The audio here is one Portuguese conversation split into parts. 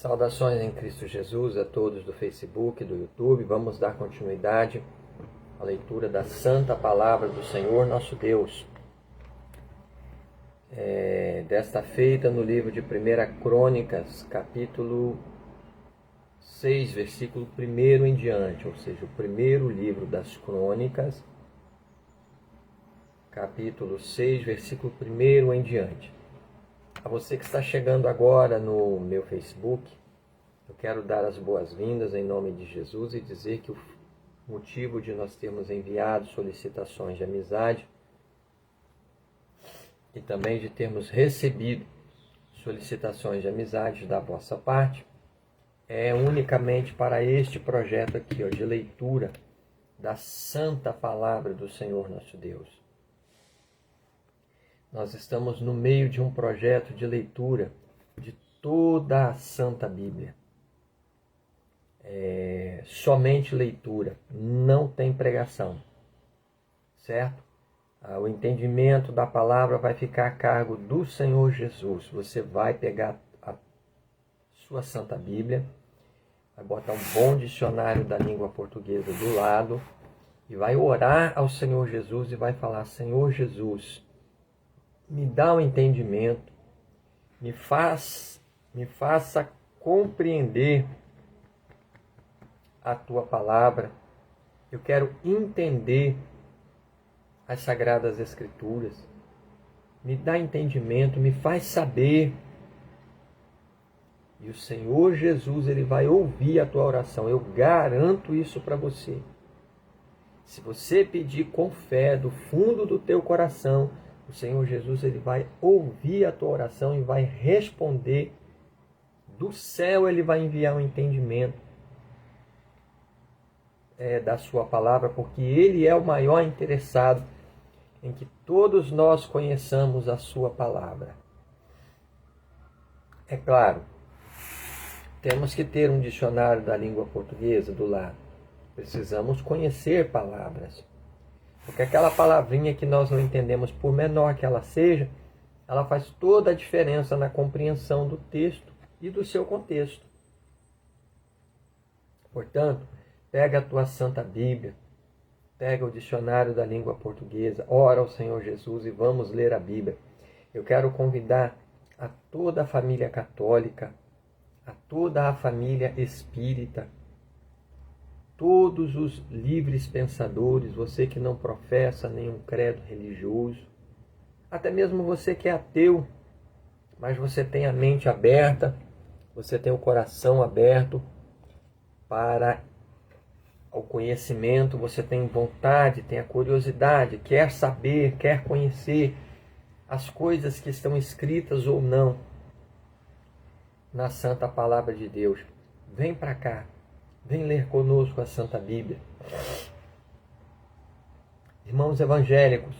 Saudações em Cristo Jesus a todos do Facebook, do YouTube. Vamos dar continuidade à leitura da Santa Palavra do Senhor nosso Deus. Desta feita no livro de 1 Crônicas, capítulo 6, versículo 1 em diante, ou seja, o primeiro livro das Crônicas, capítulo 6, versículo 1 em diante. A você que está chegando agora no meu Facebook, eu quero dar as boas-vindas em nome de Jesus e dizer que o motivo de nós termos enviado solicitações de amizade e também de termos recebido solicitações de amizade da vossa parte é unicamente para este projeto aqui, de leitura da Santa Palavra do Senhor nosso Deus. Nós estamos no meio de um projeto de leitura de toda a Santa Bíblia. Somente leitura, não tem pregação, certo? O entendimento da palavra vai ficar a cargo do Senhor Jesus. Você vai pegar a sua Santa Bíblia, vai botar um bom dicionário da língua portuguesa do lado e vai orar ao Senhor Jesus e vai falar: Senhor Jesus, me dá um entendimento, me faça compreender a tua palavra. Eu quero entender as Sagradas Escrituras. Me dá entendimento, me faz saber. E o Senhor Jesus, Ele vai ouvir a tua oração. Eu garanto isso para você. Se você pedir com fé do fundo do teu coração, o Senhor Jesus, Ele vai ouvir a tua oração e vai responder. Do céu Ele vai enviar um entendimento da sua palavra, porque Ele é o maior interessado em que todos nós conheçamos a sua palavra. É claro, temos que ter um dicionário da língua portuguesa do lado. Precisamos conhecer palavras. Porque aquela palavrinha que nós não entendemos, por menor que ela seja, ela faz toda a diferença na compreensão do texto e do seu contexto. Portanto, pega a tua Santa Bíblia, pega o dicionário da língua portuguesa, ora ao Senhor Jesus e vamos ler a Bíblia. Eu quero convidar a toda a família católica, a toda a família espírita, todos os livres pensadores, você que não professa nenhum credo religioso, até mesmo você que é ateu, mas você tem a mente aberta, você tem o coração aberto para o conhecimento, você tem vontade, tem a curiosidade, quer saber, quer conhecer as coisas que estão escritas ou não na Santa Palavra de Deus. Vem para cá. Vem ler conosco a Santa Bíblia. Irmãos evangélicos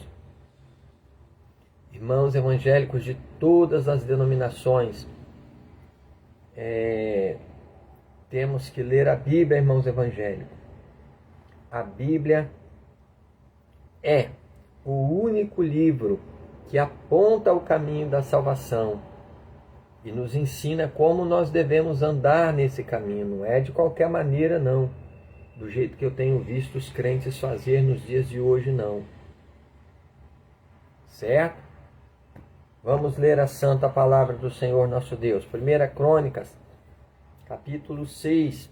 de todas as denominações, temos que ler a Bíblia, irmãos evangélicos. A Bíblia é o único livro que aponta o caminho da salvação e nos ensina como nós devemos andar nesse caminho. Não é de qualquer maneira, não. Do jeito que eu tenho visto os crentes fazer nos dias de hoje, não. Certo? Vamos ler a Santa Palavra do Senhor nosso Deus. 1 Crônicas, capítulo 6,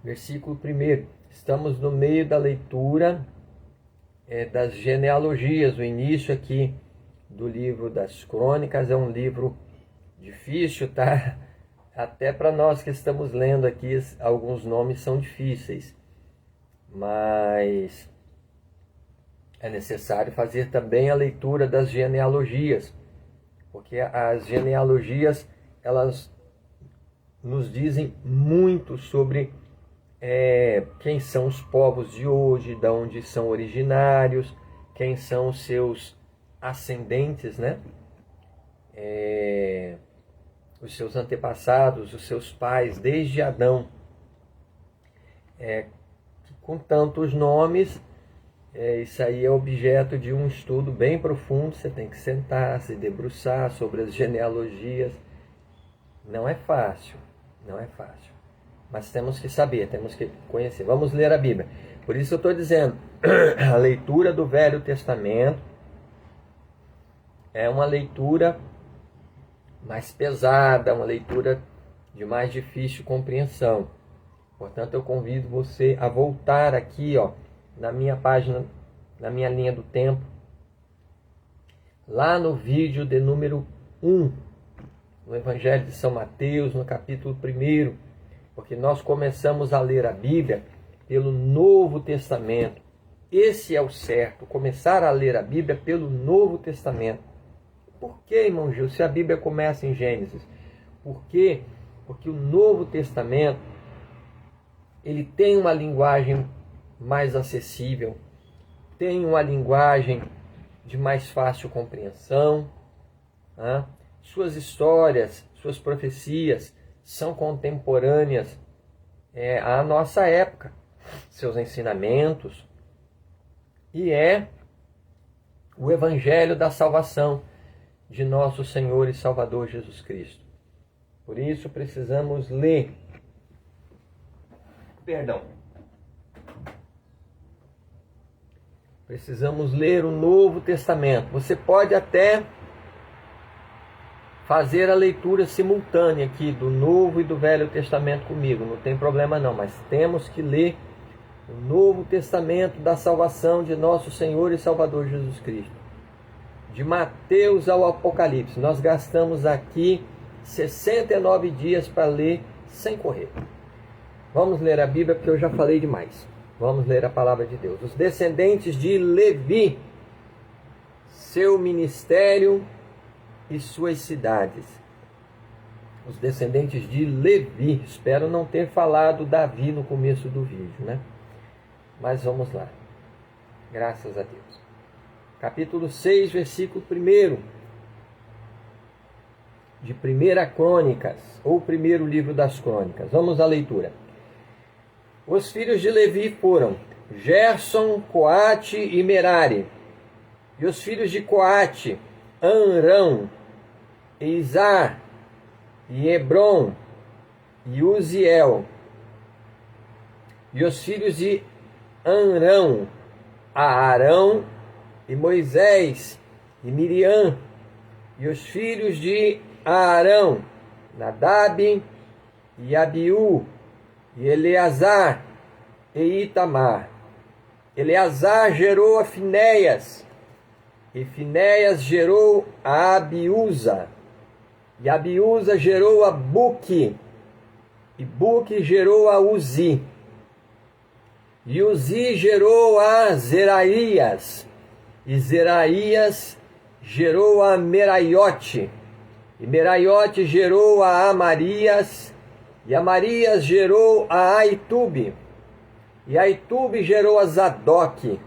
versículo 1. Estamos no meio da leitura das genealogias. O início aqui do livro das Crônicas é um livro difícil, tá? Até para nós que estamos lendo aqui, alguns nomes são difíceis. Mas é necessário fazer também a leitura das genealogias, porque as genealogias, elas nos dizem muito sobre quem são os povos de hoje, de onde são originários, quem são os seus ascendentes, né? Os seus antepassados, os seus pais, desde Adão. Com tantos nomes, isso aí é objeto de um estudo bem profundo. Você tem que sentar, se debruçar sobre as genealogias Não é fácil, não é fácil. Mas temos que saber, temos que conhecer. Vamos ler a Bíblia. Por isso eu estou dizendo, a leitura do Velho Testamento é uma leitura mais pesada, uma leitura de mais difícil compreensão. Portanto, eu convido você a voltar aqui, ó, na minha página, na minha linha do tempo, lá no vídeo de número 1, no Evangelho de São Mateus, no capítulo 1, porque nós começamos a ler a Bíblia pelo Novo Testamento. Esse é o certo, começar a ler a Bíblia pelo Novo Testamento. Por que, irmão Gil, se a Bíblia começa em Gênesis? Por quê? Porque o Novo Testamento, ele tem uma linguagem mais acessível, tem uma linguagem de mais fácil compreensão. Suas histórias, suas profecias são contemporâneas à nossa época, seus ensinamentos, e é o Evangelho da salvação de nosso Senhor e Salvador Jesus Cristo. Por isso precisamos ler. Precisamos ler o Novo Testamento. Você pode até fazer a leitura simultânea aqui do Novo e do Velho Testamento comigo, não tem problema não, mas temos que ler o Novo Testamento da salvação de nosso Senhor e Salvador Jesus Cristo. De Mateus ao Apocalipse. Nós gastamos aqui 69 dias para ler sem correr. Vamos ler a Bíblia porque eu já falei demais. Vamos ler a palavra de Deus. Os descendentes de Levi, seu ministério e suas cidades. Os descendentes de Levi. Espero não ter falado Davi no começo do vídeo, né? Mas vamos lá. Graças a Deus. Capítulo 6, versículo 1. De 1 Crônicas, ou primeiro livro das Crônicas. Vamos à leitura. Os filhos de Levi foram Gerson, Coate e Merari. E os filhos de Coate, Amrão, Izar, e Hebron, e Uziel. E os filhos de Amrão, Arão, e Moisés, e Miriam. E os filhos de Arão, Nadab, e Abiú, e Eleazar, e Itamar. Eleazar gerou a Finéias, e Finéias gerou a Abiúza, e Abiúza gerou a Buque, e Buque gerou a Uzi, e Uzi gerou a Zeraías, e Zeraías gerou a Meraiote, e Meraiote gerou a Amarias, e Amarias gerou a Aitube, e Aitube gerou a Zadok,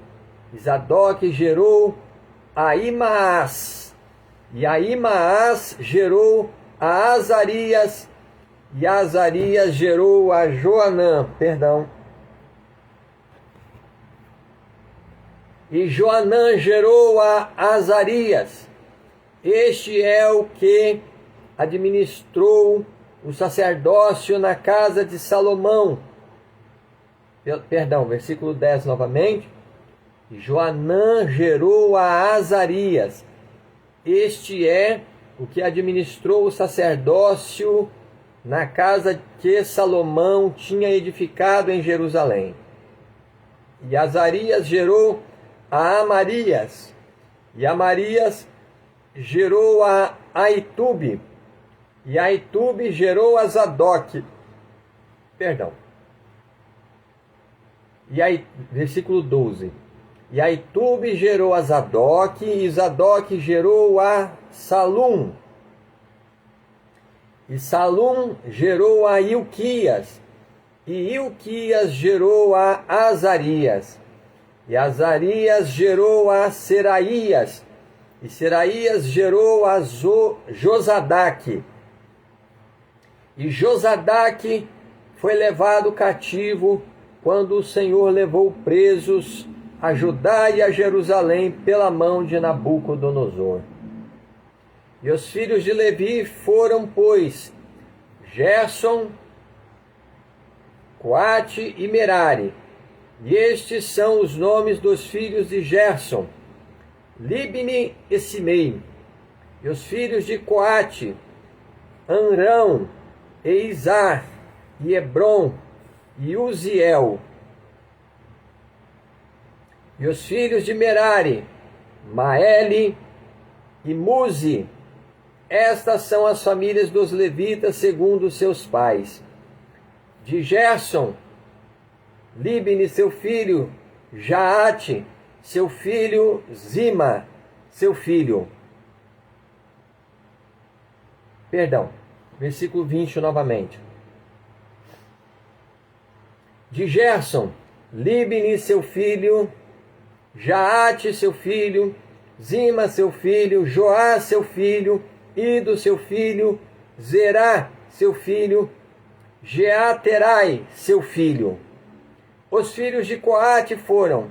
e Zadok gerou a Imaás, e a Imaás gerou a Azarias, e Azarias gerou a Joanã, e Joanã gerou a Azarias. Este é o que administrou o sacerdócio na casa de Salomão. Versículo 10 novamente. Joanã gerou a Azarias. Este é o que administrou o sacerdócio na casa que Salomão tinha edificado em Jerusalém. E Azarias gerou a Amarias, e Amarias gerou a Aitube, e Aitube gerou a Zadok. Versículo 12. E Aitube gerou a Zadok, e Zadok gerou a Salum. E Salum gerou a Ilquias, e Ilquias gerou a Azarias. E Azarias gerou a Seraías, e Seraías gerou a Josadaque. E Josadaque foi levado cativo quando o Senhor levou presos a Judá e a Jerusalém pela mão de Nabucodonosor. E os filhos de Levi foram, pois, Gerson, Coate e Merari. E estes são os nomes dos filhos de Gerson: Libni e Simei. E os filhos de Coate: Amrão, e Izar, e Hebron, e Uziel. E os filhos de Merari: Maeli e Muzi. Estas são as famílias dos levitas segundo seus pais. De Gerson: Libni, seu filho; Jaate, seu filho; Zima, seu filho. Versículo 20 novamente. De Gerson: Libni, seu filho; Jaate, seu filho; Zima, seu filho; Joá, seu filho; Ido, seu filho; Zerá, seu filho; Jeaterai, seu filho. Os filhos de Coate foram: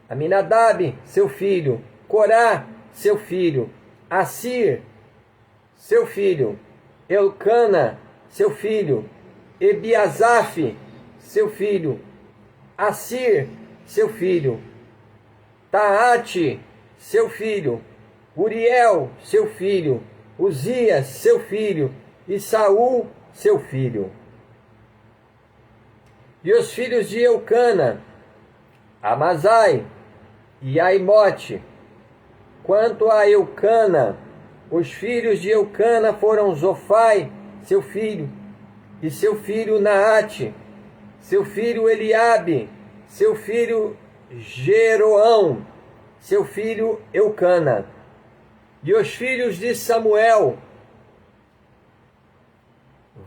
Aminadab, seu filho; Corá, seu filho; Assir, seu filho; Elcana, seu filho; Ebiasaf, seu filho; Assir, seu filho; Taate, seu filho; Uriel, seu filho; Uzias, seu filho; e Saul, seu filho. E os filhos de Eucana: Amazai e Aimote. Quanto a Eucana, os filhos de Eucana foram Zofai, seu filho; e seu filho Naate; seu filho Eliabe; seu filho Jeroão; seu filho Eucana. E os filhos de Samuel: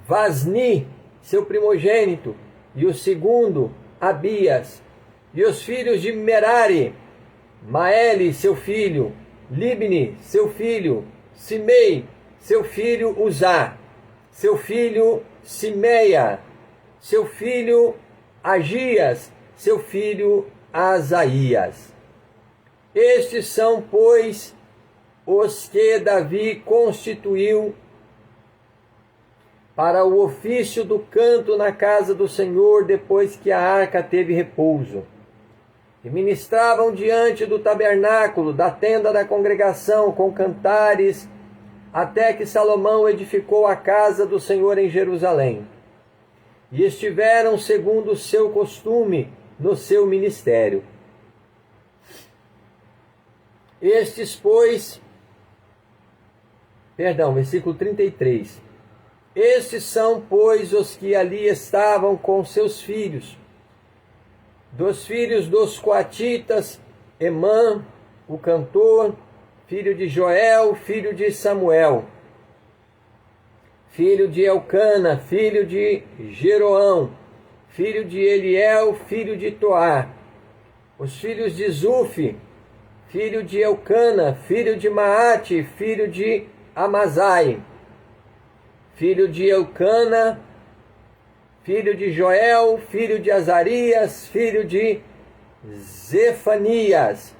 Vasni, seu primogênito; e o segundo, Abias. E os filhos de Merari: Maeli, seu filho; Libni, seu filho; Simei, seu filho; Uzá, seu filho; Simeia, seu filho; Agias, seu filho; Asaías. Estes são, pois, os que Davi constituiu para o ofício do canto na casa do Senhor, depois que a arca teve repouso. E ministravam diante do tabernáculo, da tenda da congregação, com cantares, até que Salomão edificou a casa do Senhor em Jerusalém. E estiveram segundo o seu costume no seu ministério. Estes, pois, versículo 33. Estes são, pois, os que ali estavam com seus filhos. Dos filhos dos coatitas: Emã, o cantor, filho de Joel, filho de Samuel, filho de Elcana, filho de Jeroão, filho de Eliel, filho de Toá. Os filhos de Zufi, filho de Elcana, filho de Maate, filho de Amazai, filho de Elcana, filho de Joel, filho de Azarias, filho de Zefanias,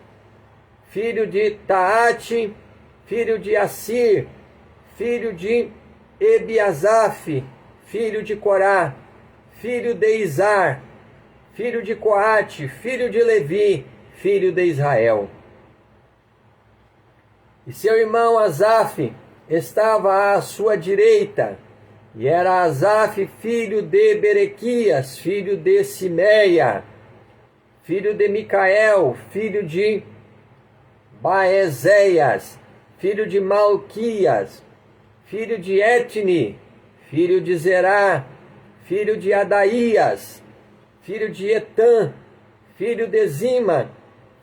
filho de Taate, filho de Assir, filho de Ebiasaf, filho de Corá, filho de Izar, filho de Coate, filho de Levi, filho de Israel. E seu irmão Asaf estava à sua direita, e era Asaf filho de Berequias, filho de Simeia, filho de Micael, filho de Baezéias, filho de Malquias, filho de Etni, filho de Zerá, filho de Adaías, filho de Etã, filho de Zima,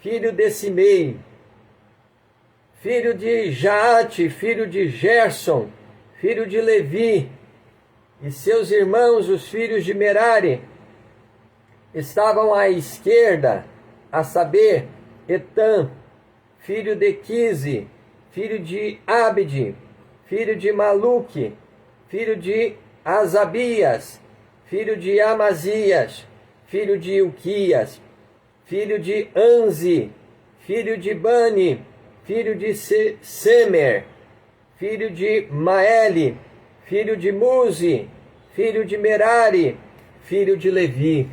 filho de Simei, filho de Jaate, filho de Gerson, filho de Levi. E seus irmãos, os filhos de Merari, estavam à esquerda, a saber, Etã, filho de Quise, filho de Abde, filho de Maluque, filho de Asabias, filho de Amazias, filho de Ilquias, filho de Anzi, filho de Bani, filho de Semer, filho de Maeli, filho de Muzi, filho de Merari, filho de Levi.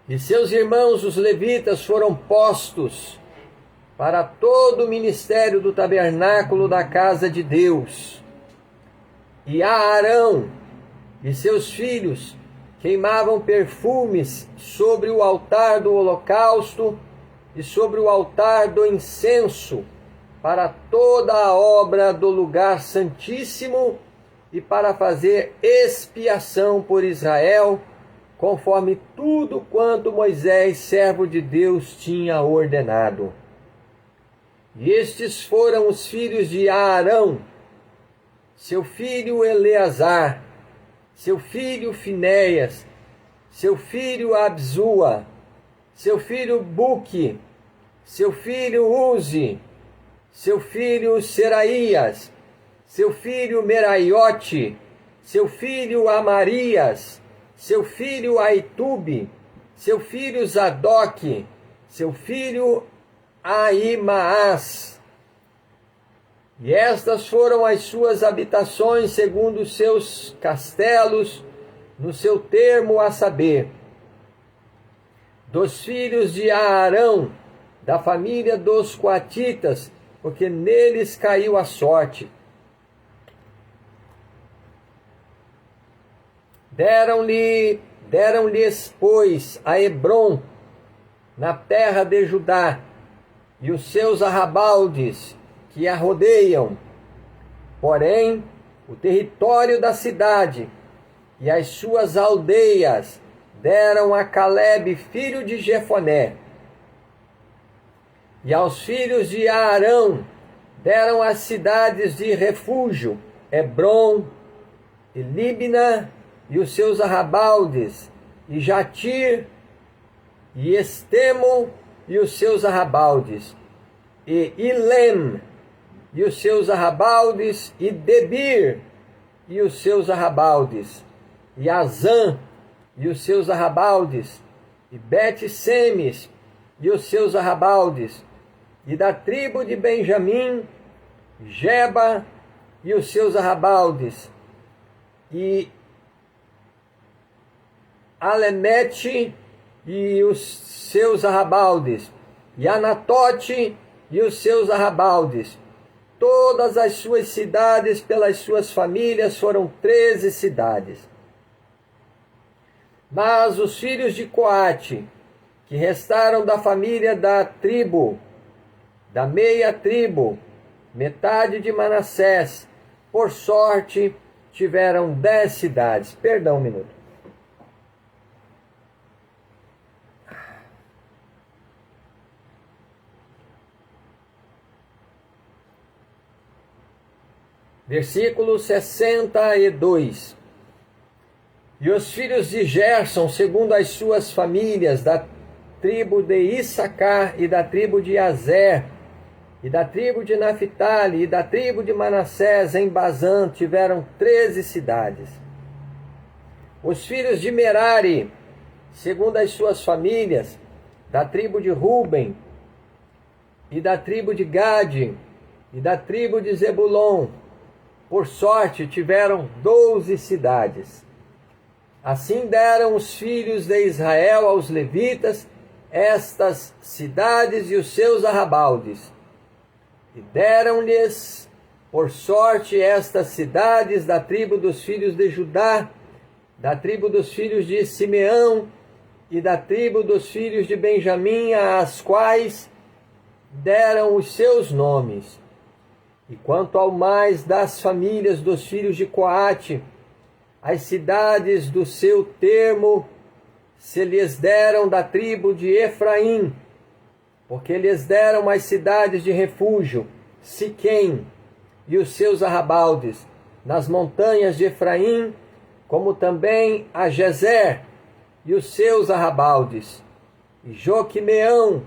E seus irmãos, os levitas, foram postos para todo o ministério do tabernáculo da casa de Deus. E Arão e seus filhos queimavam perfumes sobre o altar do holocausto e sobre o altar do incenso, para toda a obra do lugar santíssimo e para fazer expiação por Israel, conforme tudo quanto Moisés, servo de Deus, tinha ordenado. E estes foram os filhos de Arão: seu filho Eleazar, seu filho Finéias, seu filho Absua, seu filho Buque, seu filho Uzi, seu filho Seraías, seu filho Meraiote, seu filho Amarias, seu filho Aitube, seu filho Zadok, seu filho Ahimaás. E estas foram as suas habitações segundo os seus castelos, no seu termo, a saber, dos filhos de Arão, da família dos coatitas, porque neles caiu a sorte. Deram-lhes, pois, a Hebrom, na terra de Judá, e os seus arrabaldes, que a rodeiam. Porém, o território da cidade e as suas aldeias deram a Calebe, filho de Jefoné. E aos filhos de Arão deram as cidades de refúgio, Hebrom, e Líbna, e os seus arrabaldes, e Jatir, e Estemo, e os seus arrabaldes, e Ilem, e os seus arrabaldes, e Debir, e os seus arrabaldes, e Azã, e os seus arrabaldes, e Bet-Semes, e os seus arrabaldes, e da tribo de Benjamim, Geba, e os seus arrabaldes, e Alemete, e os seus arrabaldes, e Anatote, e os seus arrabaldes. Todas as suas cidades, pelas suas famílias, foram 13 cidades. Mas os filhos de Coate, que restaram da família da tribo, da meia tribo, metade de Manassés, por sorte, tiveram 10 cidades. Perdão um minuto. Versículo 62. E os filhos de Gerson, segundo as suas famílias, da tribo de Issacar e da tribo de Azer, e da tribo de Naphtali e da tribo de Manassés em Bazã, tiveram 13 cidades. Os filhos de Merari, segundo as suas famílias, da tribo de Ruben, e da tribo de Gade, e da tribo de Zebulon, por sorte, tiveram 12 cidades. Assim deram os filhos de Israel aos levitas estas cidades e os seus arrabaldes. E deram-lhes, por sorte, estas cidades da tribo dos filhos de Judá, da tribo dos filhos de Simeão e da tribo dos filhos de Benjamim, às quais deram os seus nomes. E quanto ao mais das famílias dos filhos de Coate, as cidades do seu termo se lhes deram da tribo de Efraim, porque lhes deram as cidades de refúgio, Siquém e os seus arrabaldes, nas montanhas de Efraim, como também a Gezer e os seus arrabaldes, e Joquimeão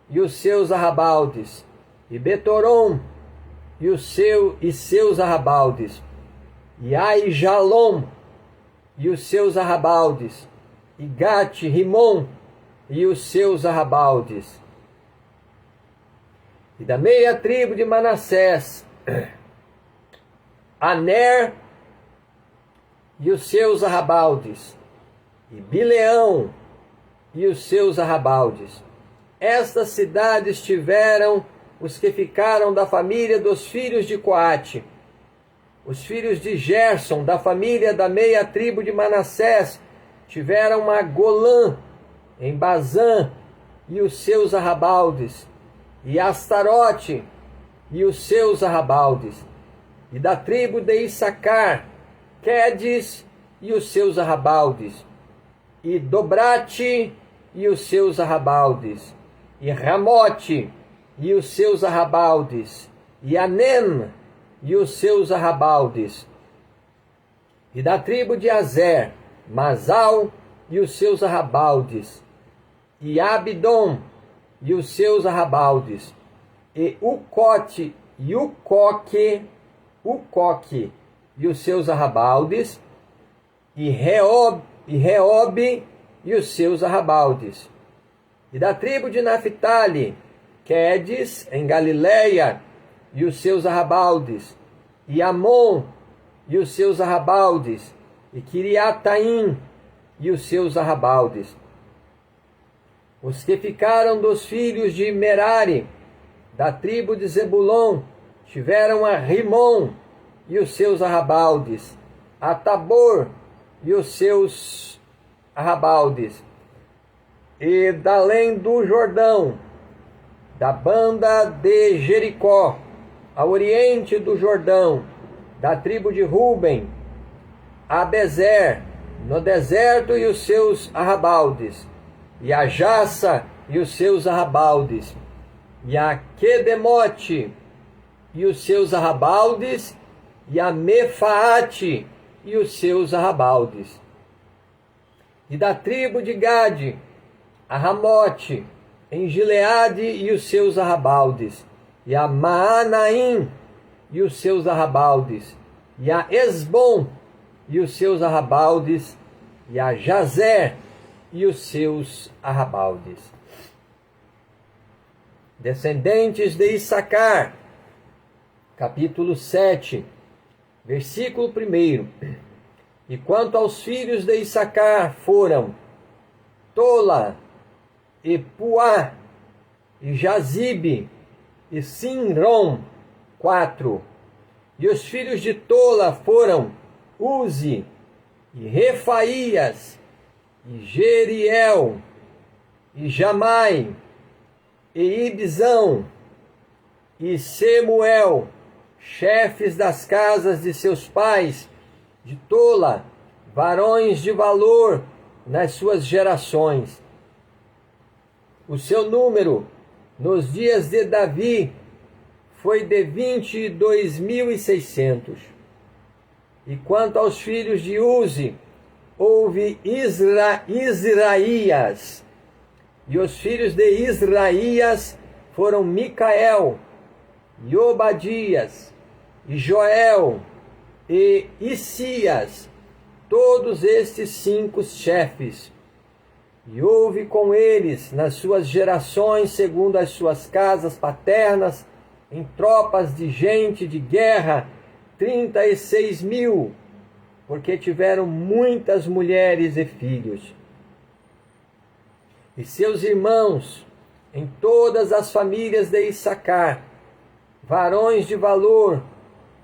e os seus arrabaldes, e Betorom e seus arrabaldes, e Aijalon e os seus arrabaldes, e Gate-Rimon e os seus E da meia tribo de Manassés, Aner e os seus arrabaldes, e Bileão e os seus arrabaldes. Estas cidades tiveram os que ficaram da família dos filhos de Coate. Os filhos de Gerson, da família da meia tribo de Manassés, tiveram a Golã, em Bazã, e os seus arrabaldes, e Astarote, e os seus arrabaldes. E da tribo de Issacar, Quedes, e os seus arrabaldes, e Dobrate, e os seus arrabaldes, e Ramote, e os seus arrabaldes, e Anem, e os seus arrabaldes. E da tribo de Azer, Masal, e os seus arrabaldes, e Abidom, e os seus arrabaldes, e Ucote, e Ucoque, e os seus arrabaldes, e Reobe, e os seus arrabaldes. E da tribo de Naphtali, Quedes, em Galileia, e os seus arrabaldes, e Amon, e os seus arrabaldes, e Quiriataim, e os seus arrabaldes. Os que ficaram dos filhos de Merari, da tribo de Zebulon, tiveram a Rimon, e os seus arrabaldes, a Tabor, e os seus arrabaldes, e da além do Jordão, da banda de Jericó, ao oriente do Jordão, da tribo de Ruben, a Bezer, no deserto, e os seus arrabaldes, e a Jaça, e os seus arrabaldes, e a Quedemote, e os seus arrabaldes, e a Mefaate, e os seus arrabaldes. E da tribo de Gade, a Ramote, em Gileade, e os seus arrabaldes, e a Maanaim, e os seus arrabaldes, e a Esbom, e os seus arrabaldes, e a Jazer, e os seus arrabaldes. Descendentes de Issacar, capítulo 7, versículo 1. E quanto aos filhos de Issacar foram Tola, e Puá, e Jazibe, e Sinrom, 4. E os filhos de Tola foram Uzi, e Refaías, e Jeriel, e Jamai, e Ibzão, e Semuel, chefes das casas de seus pais, de Tola, varões de valor nas suas gerações. O seu número, nos dias de Davi, foi de 22.600. E quanto aos filhos de Uzi, houve Israías. E os filhos de Israías foram Micael, e Obadias, e Joel, e Isias, todos estes 5 chefes. E houve com eles, nas suas gerações, segundo as suas casas paternas, em tropas de gente de guerra, 36.000, porque tiveram muitas mulheres e filhos. E seus irmãos, em todas as famílias de Issacar, varões de valor,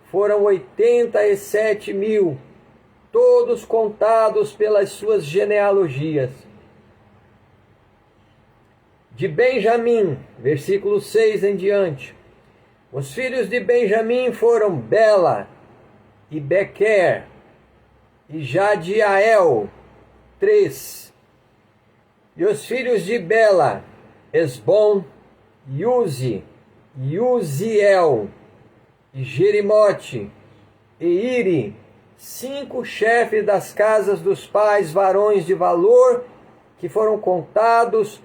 foram 87.000, todos contados pelas suas genealogias. De Benjamim, versículo 6 em diante, os filhos de Benjamim foram Bela, e Bequer, e Jadiael, 3. E os filhos de Bela, Esbom, e Uzi, e Uziel, e Jerimote, e Iri, 5 chefes das casas dos pais, varões de valor, que foram contados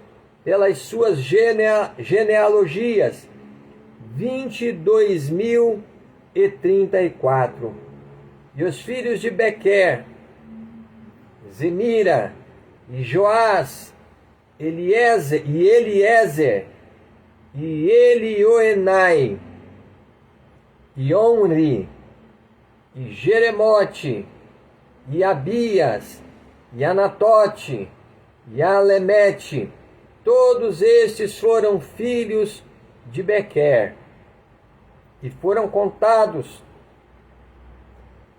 pelas suas genealogias, 22.034. E os filhos de Bequer, Zemira, e Joás, Eliezer, e Elioenai, e Onri, e Jeremote, e Abias, e Anatote, e Alemete. Todos estes foram filhos de Bequer, e foram contados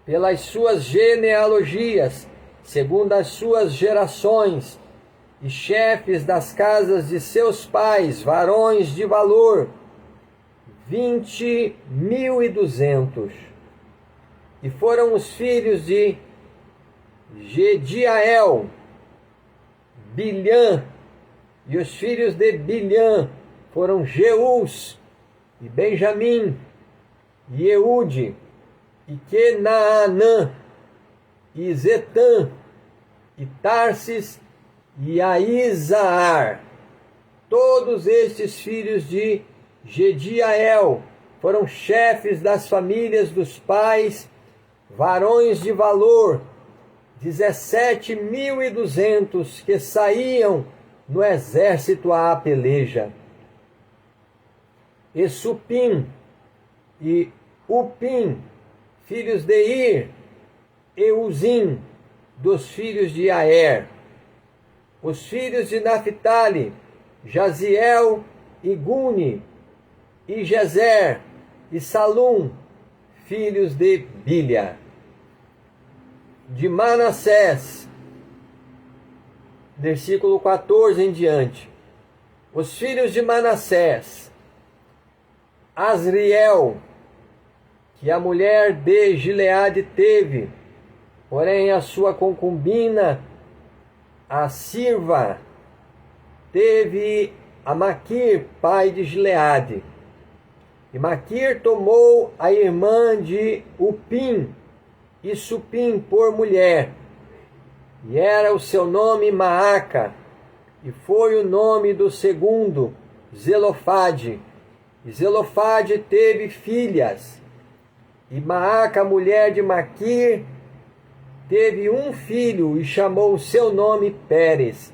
pelas suas genealogias, segundo as suas gerações, e chefes das casas de seus pais, varões de valor, 20.200. E foram os filhos de Gediael, Bilhã, e os filhos de Bilhã foram Jeús, e Benjamim, e Eude, e Kenaanã, e Zetã, e Tarsis, e Aizaar. Todos estes filhos de Gediael foram chefes das famílias dos pais, varões de valor, 17.200 que saíam no exército à peleja. E Supim e Upim, filhos de Ir, e Uzim, dos filhos de Aer. Os filhos de Naphtali, Jaziel e Guni, e Jezer e Salum, filhos de Bilha. De Manassés, versículo 14 em diante. Os filhos de Manassés: Asriel, que a mulher de Gileade teve, porém a sua concubina, a Sirva, teve a Maquir, pai de Gileade. E Maquir tomou a irmã de Upim e Supim por mulher, e era o seu nome Maaca, e foi o nome do segundo, Zelofade. E Zelofade teve filhas, e Maaca, mulher de Maquir, teve um filho, e chamou o seu nome Pérez.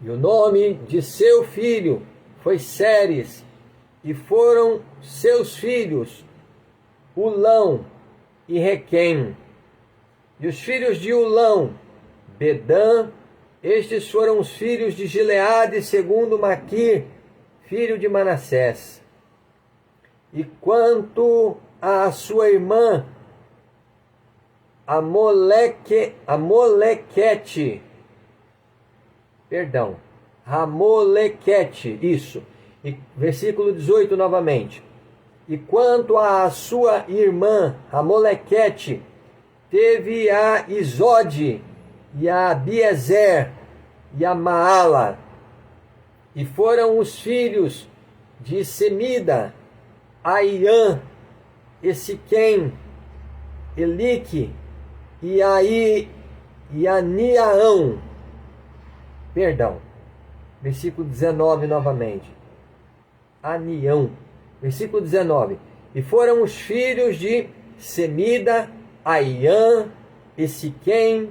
E o nome de seu filho foi Séres, e foram seus filhos Ulão e Requem. E os filhos de Ulão, Bedã. Estes foram os filhos de Gileade, segundo Maquir, filho de Manassés. E quanto à sua irmã, Ramolequete, isso. E versículo 18 novamente. E quanto à sua irmã, Ramolequete, teve a Isode, e a Abiezer, e a Maala. E foram os filhos de Semida, Aiã, Esiquém, Elique, e Aniaão. Versículo 19 novamente. Anião. Versículo 19. E foram os filhos de Semida, Aiã, Esiquém,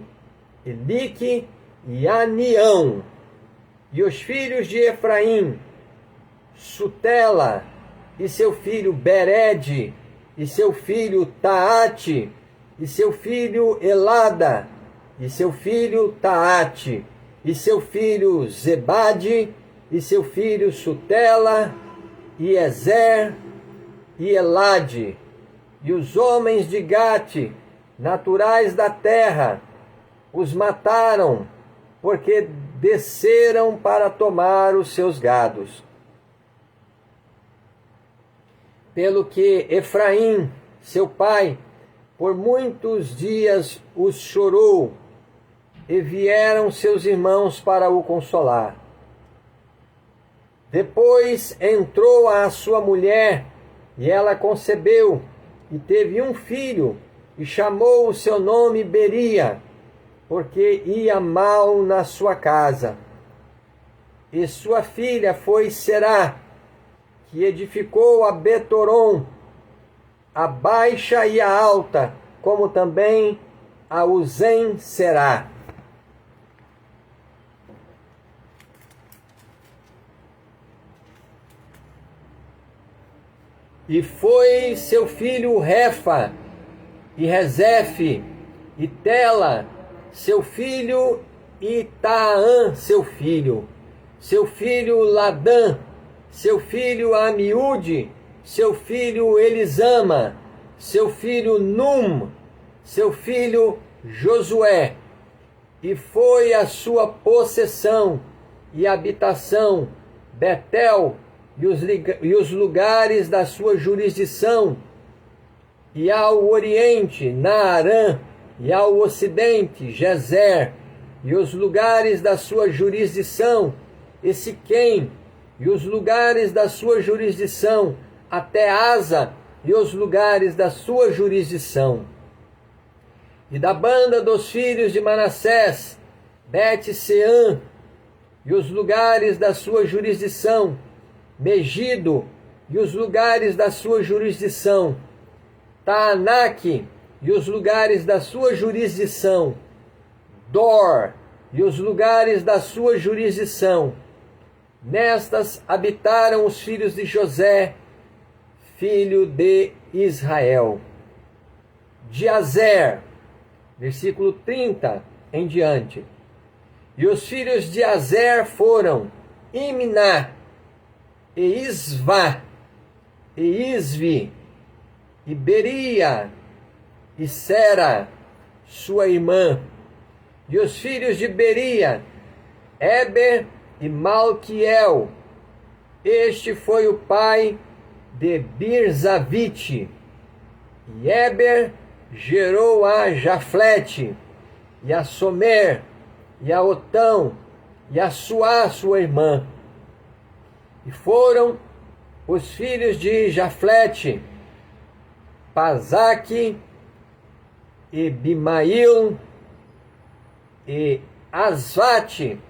Elique e Anião. E os filhos de Efraim, Sutela, e seu filho Bered, e seu filho Taate, e seu filho Elada, e seu filho Taate, e seu filho Zebade, e seu filho Sutela, e Ezer, e Elade. E os homens de Gate, naturais da terra, os mataram, porque desceram para tomar os seus gados. Pelo que Efraim, seu pai, por muitos dias os chorou, e vieram seus irmãos para o consolar. Depois entrou a sua mulher, e ela concebeu, e teve um filho, e chamou o seu nome Beria, porque ia mal na sua casa. E sua filha foi Será, que edificou a Betoron, a baixa e a alta, como também a Uzem Será. E foi seu filho Refa, e Rezefe, e Tela, seu filho, e Taã, seu filho Ladã, seu filho Amiúde, seu filho Elisama, seu filho Num, seu filho Josué. E foi a sua possessão e habitação Betel e os lugares da sua jurisdição, e ao oriente Naarã, e ao ocidente Gezer, e os lugares da sua jurisdição, e Siquém, e os lugares da sua jurisdição, até Asa, e os lugares da sua jurisdição. E da banda dos filhos de Manassés, Bet-Seã, e os lugares da sua jurisdição, Megido, e os lugares da sua jurisdição, Taanaque, e os lugares da sua jurisdição, Dor, e os lugares da sua jurisdição. Nestas habitaram os filhos de José, filho de Israel. De Azer, versículo 30 em diante. E os filhos de Azer foram Imná, e Isvá, e Isvi, e Beria, e Sera, sua irmã. E os filhos de Beria, Eber e Malquiel. Este foi o pai de Birzavite. E Eber gerou a Jaflete, e a Somer, e a Otão, e a Suá, sua irmã. E foram os filhos de Jaflete, Pazaque, e Bimail, e Asvate.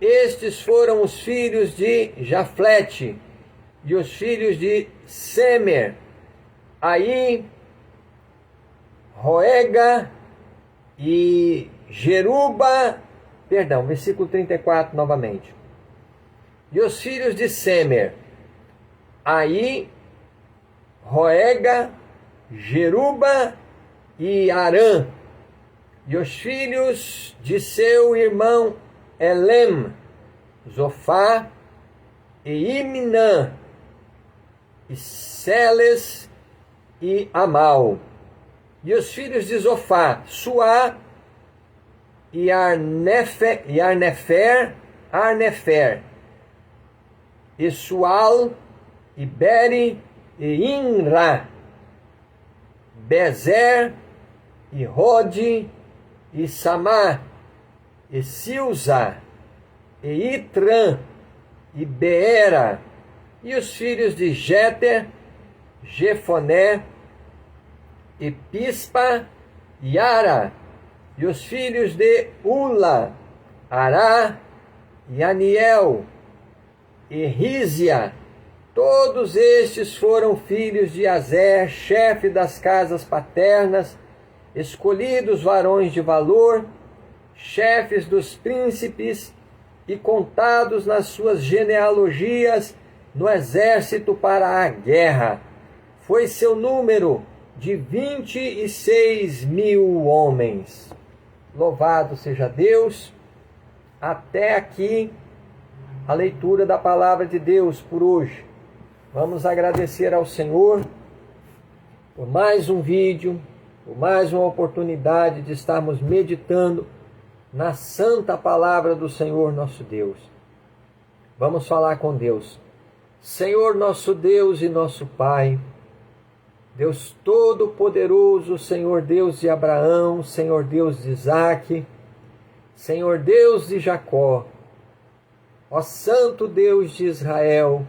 Estes foram os filhos de Jaflete. E os filhos de Semer, Aí, Roega e versículo 34 novamente. E os filhos de Semer, Aí, Roega, Jeruba e Arã. E os filhos de seu irmão Elem, Zofá e Imnã, e Seles e Amal. E os filhos de Zofá, Suá e Arnefer, e Sual, e Beri e Inra, Bezer e Rode e Samá, e Silza, e Itrã, e Beera. E os filhos de Jéter, Jefoné, e Pispa, e Ara. E os filhos de Ula, Ará, e Aniel, e Rízia. Todos estes foram filhos de Azer, chefe das casas paternas, escolhidos varões de valor, chefes dos príncipes, e contados nas suas genealogias no exército para a guerra. Foi seu número de 26.000 homens. Louvado seja Deus. Até aqui a leitura da palavra de Deus por hoje. Vamos agradecer ao Senhor por mais um vídeo, por mais uma oportunidade de estarmos meditando na santa palavra do Senhor nosso Deus. Vamos falar com Deus. Senhor nosso Deus e nosso Pai, Deus Todo-Poderoso, Senhor Deus de Abraão, Senhor Deus de Isaque, Senhor Deus de Jacó, ó Santo Deus de Israel,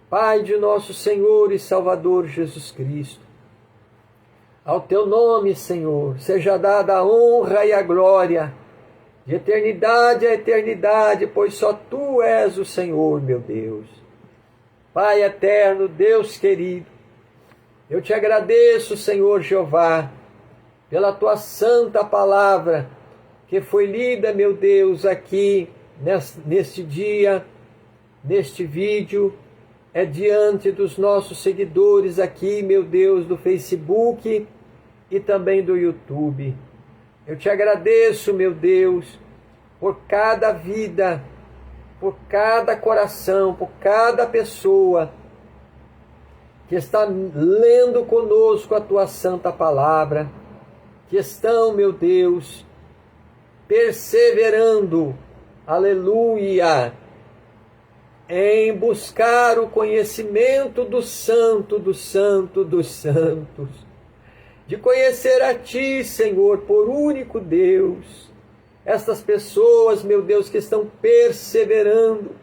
Pai de nosso Senhor e Salvador Jesus Cristo, ao Teu nome, Senhor, seja dada a honra e a glória, de eternidade a eternidade, pois só Tu és o Senhor, meu Deus. Pai eterno, Deus querido, eu Te agradeço, Senhor Jeová, pela Tua santa palavra, que foi lida, meu Deus, aqui, neste dia, neste vídeo, diante dos nossos seguidores aqui, meu Deus, do Facebook e também do YouTube. Eu te agradeço, meu Deus, por cada vida, por cada coração, por cada pessoa que está lendo conosco a tua santa palavra, que estão, meu Deus, perseverando, aleluia, em buscar o conhecimento do Santo, do Santo, dos Santos, de conhecer a Ti, Senhor, por único Deus. Estas pessoas, meu Deus, que estão perseverando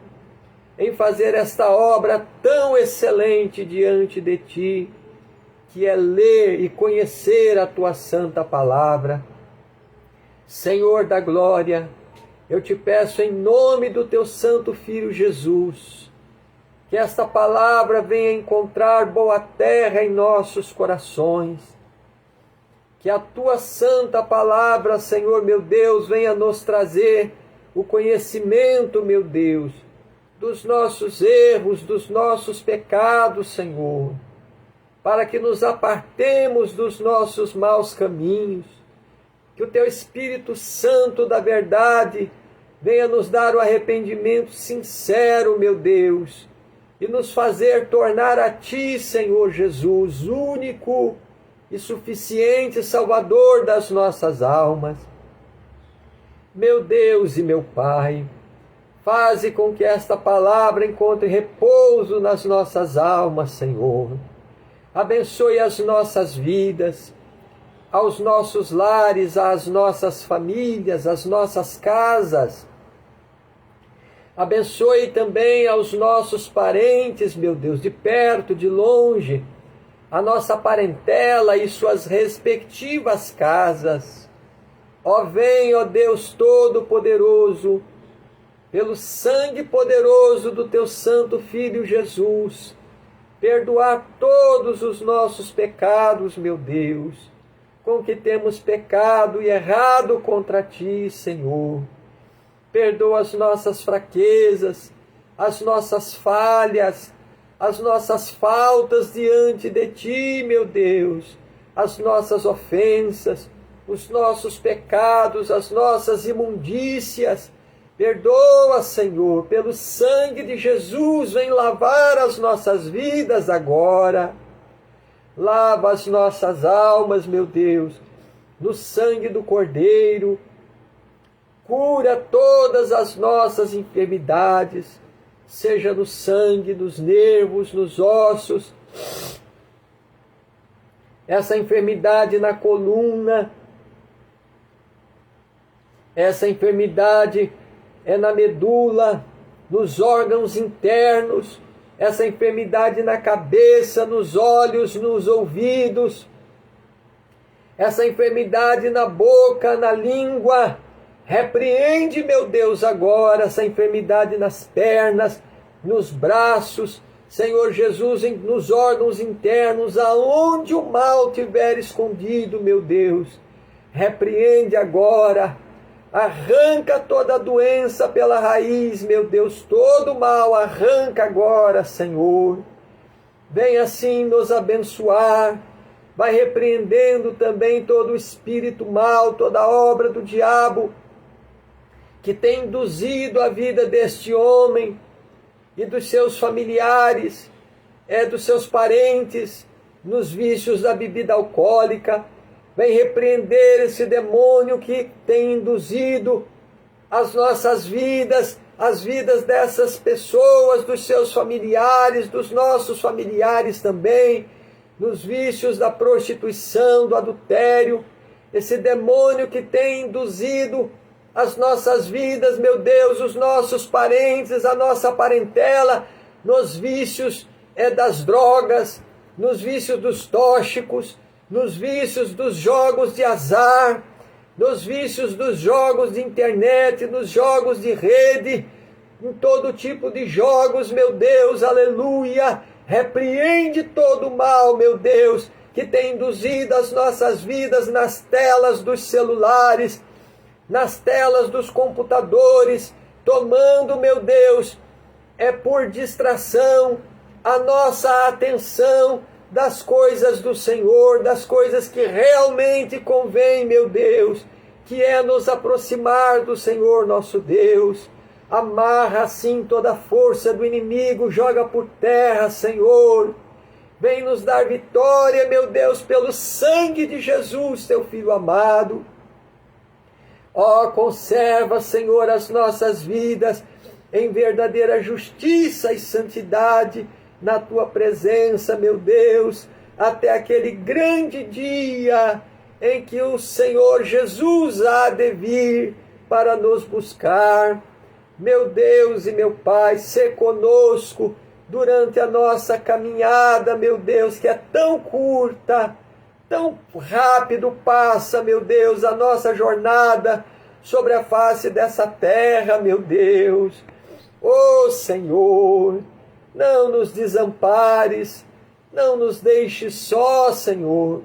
em fazer esta obra tão excelente diante de Ti, que é ler e conhecer a Tua santa palavra. Senhor da glória, eu te peço em nome do Teu santo Filho Jesus, que esta palavra venha encontrar boa terra em nossos corações, que a Tua santa palavra, Senhor meu Deus, venha nos trazer o conhecimento, meu Deus, dos nossos erros, dos nossos pecados, Senhor, para que nos apartemos dos nossos maus caminhos, que o Teu Espírito Santo da verdade venha nos dar o arrependimento sincero, meu Deus, e nos fazer tornar a Ti, Senhor Jesus, único e suficiente Salvador das nossas almas. Meu Deus e meu Pai, faze com que esta palavra encontre repouso nas nossas almas, Senhor. Abençoe as nossas vidas, aos nossos lares, às nossas famílias, às nossas casas. Abençoe também aos nossos parentes, meu Deus, de perto, de longe, a nossa parentela e suas respectivas casas. Ó vem, ó Deus Todo-Poderoso, pelo sangue poderoso do Teu Santo Filho Jesus, perdoar todos os nossos pecados, meu Deus, com que temos pecado e errado contra Ti, Senhor. Perdoa as nossas fraquezas, as nossas falhas, as nossas faltas diante de Ti, meu Deus, as nossas ofensas, os nossos pecados, as nossas imundícias. Perdoa, Senhor, pelo sangue de Jesus, vem lavar as nossas vidas agora. Lava as nossas almas, meu Deus, no sangue do Cordeiro. Cura todas as nossas enfermidades, seja no sangue, nos nervos, nos ossos. Essa enfermidade na coluna, essa enfermidade é na medula, nos órgãos internos, essa enfermidade na cabeça, nos olhos, nos ouvidos, essa enfermidade na boca, na língua. Repreende, meu Deus, agora essa enfermidade nas pernas, nos braços, Senhor Jesus, nos órgãos internos, aonde o mal tiver escondido, meu Deus. Repreende agora. Arranca toda a doença pela raiz, meu Deus, todo o mal, arranca agora, Senhor. Vem assim nos abençoar, vai repreendendo também todo o espírito mal, toda obra do diabo, que tem induzido a vida deste homem e dos seus familiares, dos seus parentes, nos vícios da bebida alcoólica. Vem repreender esse demônio que tem induzido as nossas vidas, as vidas dessas pessoas, dos seus familiares, dos nossos familiares também, nos vícios da prostituição, do adultério. Esse demônio que tem induzido as nossas vidas, meu Deus, os nossos parentes, a nossa parentela, nos vícios das drogas, nos vícios dos tóxicos, nos vícios dos jogos de azar, nos vícios dos jogos de internet, nos jogos de rede, em todo tipo de jogos, meu Deus, aleluia. Repreende todo o mal, meu Deus, que tem induzido as nossas vidas nas telas dos celulares, nas telas dos computadores, tomando, meu Deus, por distração, a nossa atenção, das coisas do Senhor, das coisas que realmente convém, meu Deus, que é nos aproximar do Senhor nosso Deus. Amarra assim toda a força do inimigo, joga por terra, Senhor. Vem nos dar vitória, meu Deus, pelo sangue de Jesus, teu Filho amado. Ó, conserva, Senhor, as nossas vidas em verdadeira justiça e santidade na tua presença, meu Deus, até aquele grande dia em que o Senhor Jesus há de vir para nos buscar. Meu Deus e meu Pai, sê conosco durante a nossa caminhada, meu Deus, que é tão curta, tão rápido passa, meu Deus, a nossa jornada sobre a face dessa terra, meu Deus. Ó Senhor, não nos desampares, não nos deixes só, Senhor.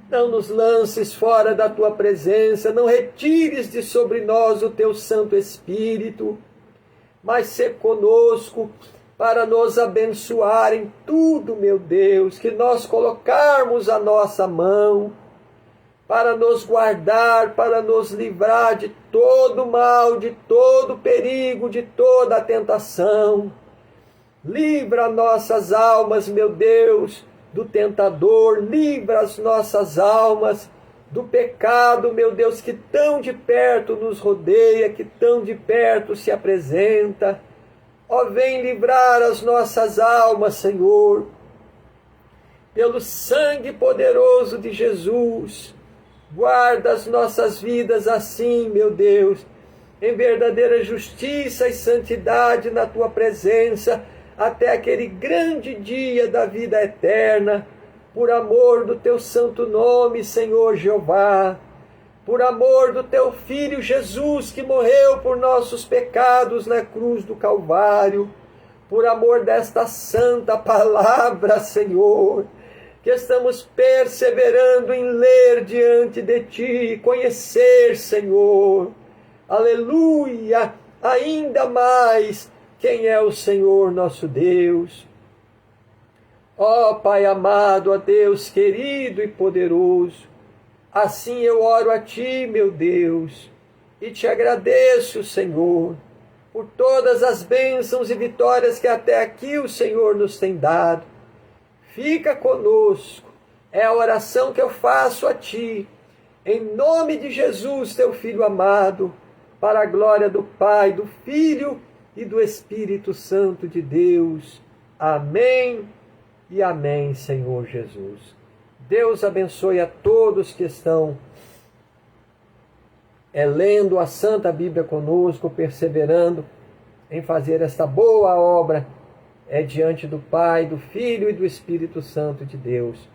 Não nos lances fora da tua presença, não retires de sobre nós o teu Santo Espírito, mas sê conosco para nos abençoar em tudo, meu Deus, que nós colocarmos a nossa mão, para nos guardar, para nos livrar de todo mal, de todo perigo, de toda tentação. Livra nossas almas, meu Deus, do tentador, livra as nossas almas do pecado, meu Deus, que tão de perto nos rodeia, que tão de perto se apresenta. Ó, vem livrar as nossas almas, Senhor, pelo sangue poderoso de Jesus. Guarda as nossas vidas assim, meu Deus, em verdadeira justiça e santidade na tua presença, até aquele grande dia da vida eterna, por amor do teu santo nome, Senhor Jeová, por amor do teu Filho Jesus, que morreu por nossos pecados na cruz do Calvário, por amor desta santa palavra, Senhor, que estamos perseverando em ler diante de Ti, conhecer, Senhor, aleluia, ainda mais quem é o Senhor nosso Deus. Ó Pai amado, ó Deus querido e poderoso, assim eu oro a Ti, meu Deus, e Te agradeço, Senhor, por todas as bênçãos e vitórias que até aqui o Senhor nos tem dado. Fica conosco, é a oração que eu faço a Ti, em nome de Jesus, Teu Filho amado, para a glória do Pai, do Filho e do Espírito Santo de Deus. Amém e amém, Senhor Jesus. Deus abençoe a todos que estão lendo a Santa Bíblia conosco, perseverando em fazer esta boa obra diante do Pai, do Filho e do Espírito Santo de Deus.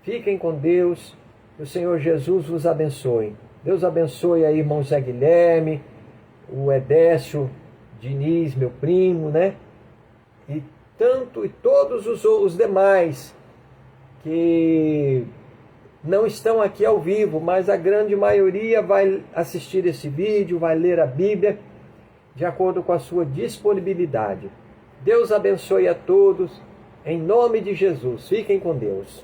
Fiquem com Deus, que o Senhor Jesus vos abençoe. Deus abençoe aí irmão Zé Guilherme, o Edécio Diniz, meu primo, né? E todos os demais que não estão aqui ao vivo, mas a grande maioria vai assistir esse vídeo, vai ler a Bíblia de acordo com a sua disponibilidade. Deus abençoe a todos, em nome de Jesus. Fiquem com Deus.